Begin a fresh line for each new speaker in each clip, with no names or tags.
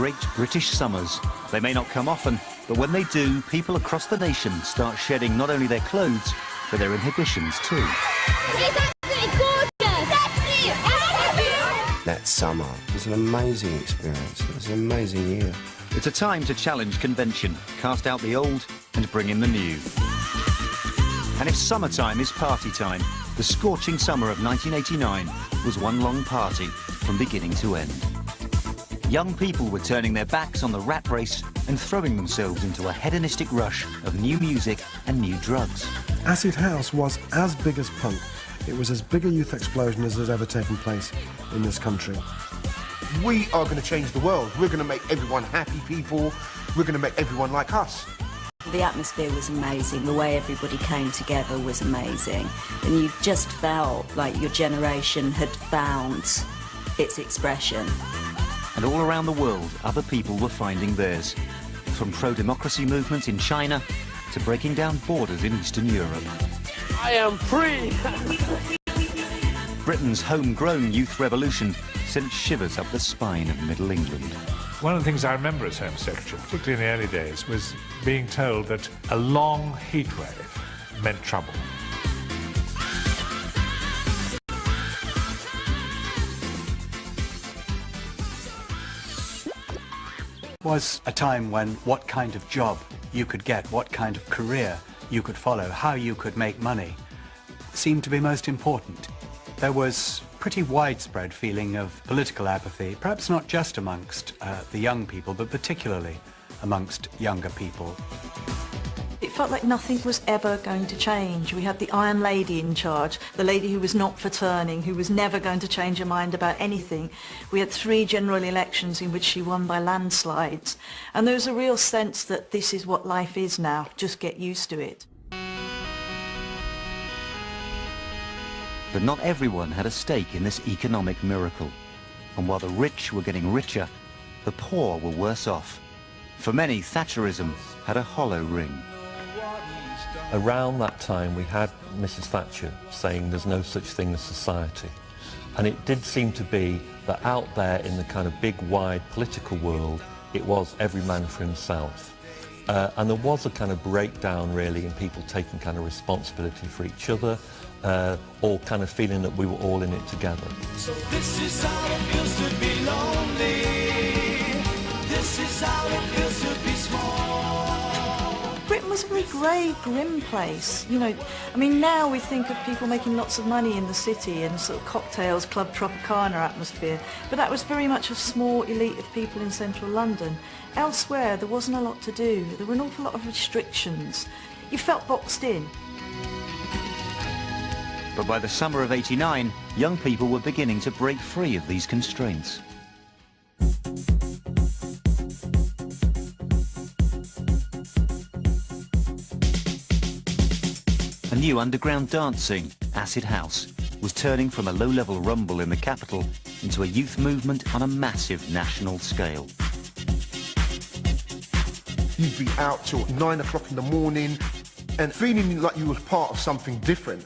great British summers. They may not come often, but when they do, people across the nation start shedding not only their clothes, but their inhibitions too.
That summer was an amazing experience. It was an amazing year.
It's a time to challenge convention, cast out the old and bring in the new. And if summertime is party time, the scorching summer of 1989 was one long party from beginning to end. Young people were turning their backs on the rat race and throwing themselves into a hedonistic rush of new music and new drugs.
Acid House was as big as punk. It was as big a youth explosion as has ever taken place in this country.
We are going to change the world. We're going to make everyone happy people. We're going to make everyone like us.
The atmosphere was amazing. The way everybody came together was amazing. And you just felt like your generation had found its expression.
And all around the world, other people were finding theirs. From pro-democracy movements in China to breaking down borders in Eastern Europe.
I am free!
Britain's homegrown youth revolution sent shivers up the spine of Middle England.
One of the things I remember as Home Secretary, particularly in the early days, was being told that a long heat wave meant trouble.
It was a time when what kind of job you could get, what kind of career you could follow, how you could make money, seemed to be most important. There was pretty widespread feeling of political apathy, perhaps not just amongst the young people, but particularly amongst younger people.
It felt like nothing was ever going to change. We had the Iron Lady in charge, the lady who was not for turning, who was never going to change her mind about anything. We had 3 general elections in which she won by landslides. And there was a real sense that this is what life is now, just get used to it.
But not everyone had a stake in this economic miracle. And while the rich were getting richer, the poor were worse off. For many, Thatcherism had a hollow ring.
Around that time, we had Mrs. Thatcher saying there's no such thing as society. And it did seem to be that out there in the kind of big, wide political world, it was every man for himself. And there was a kind of breakdown, really, in people taking kind of responsibility for each other, or kind of feeling that we were all in it together.
So this is how it feels to be lonely. This is how it feels to be small.
Britain was a very grey, grim place. You know, I mean, now we think of people making lots of money in the city and sort of cocktails, Club Tropicana atmosphere, but that was very much a small elite of people in central London. Elsewhere, there wasn't a lot to do. There were an awful lot of restrictions. You felt boxed in.
But by the summer of '89, young people were beginning to break free of these constraints. A new underground dance scene, Acid House, was turning from a low-level rumble in the capital into a youth movement on a massive national scale.
You'd be out till 9 o'clock in the morning and feeling like you was part of something different.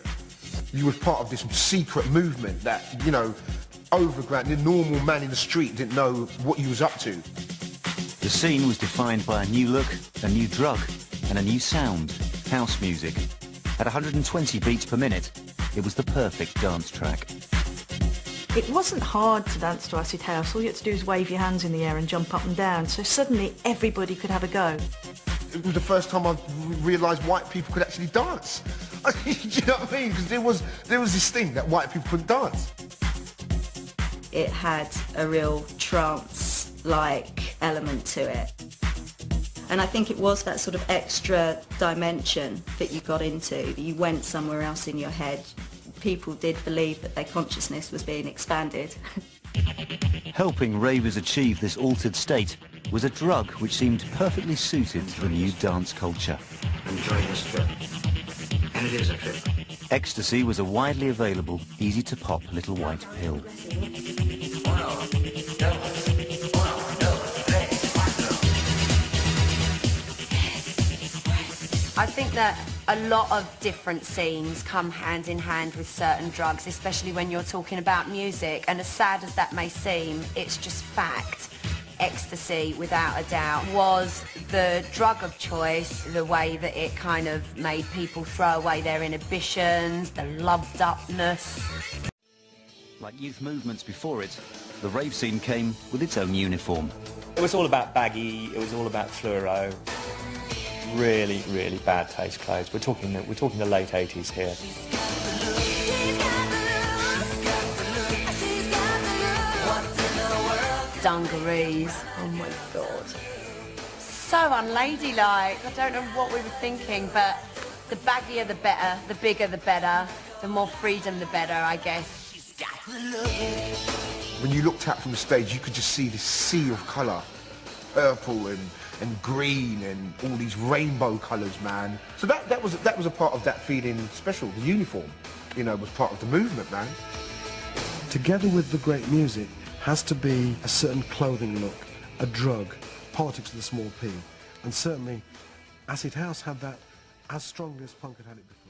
You was part of this secret movement that, you know, overground, the normal man in the street didn't know what he was up to.
The scene was defined by a new look, a new drug, and a new sound, house music. At 120 beats per minute, it was the perfect dance track.
It wasn't hard to dance to Acid House. All you had to do is wave your hands in the air and jump up and down. So suddenly everybody could have a go.
It was the first time I realised white people could actually dance. Do you know what I mean? Because there was this thing that white people couldn't dance.
It had a real trance-like element to it. And I think it was that sort of extra dimension that you got into, that you went somewhere else in your head. People did believe that their consciousness was being expanded.
Helping ravers achieve this altered state was a drug which seemed perfectly suited to the new dance culture.
Enjoy this trip. And it is a trip.
Ecstasy was a widely available, easy-to-pop little white pill.
I think that a lot of different scenes come hand in hand with certain drugs, especially when you're talking about music, and as sad as that may seem, it's just fact. ecstasy, without a doubt, was the drug of choice, the way that it kind of made people throw away their inhibitions, the loved-upness.
Like youth movements before it, the rave scene came with its own uniform.
It was all about baggy, it was all about fluoro. Really, really bad taste clothes. We're talking the late 80s here.
Dungarees. Oh my God. So unladylike. I don't know what we were thinking, but the baggier the better, the bigger the better, the more freedom the better, I guess.
When you looked out from the stage, you could just see this sea of colour. Purple and green and all these rainbow colours, man. So that was a part of that feeling special. The uniform, you know, was part of the movement, man.
Together with the great music has to be a certain clothing look, a drug, politics with a small p. And certainly Acid House had that as strongly as punk had had it before.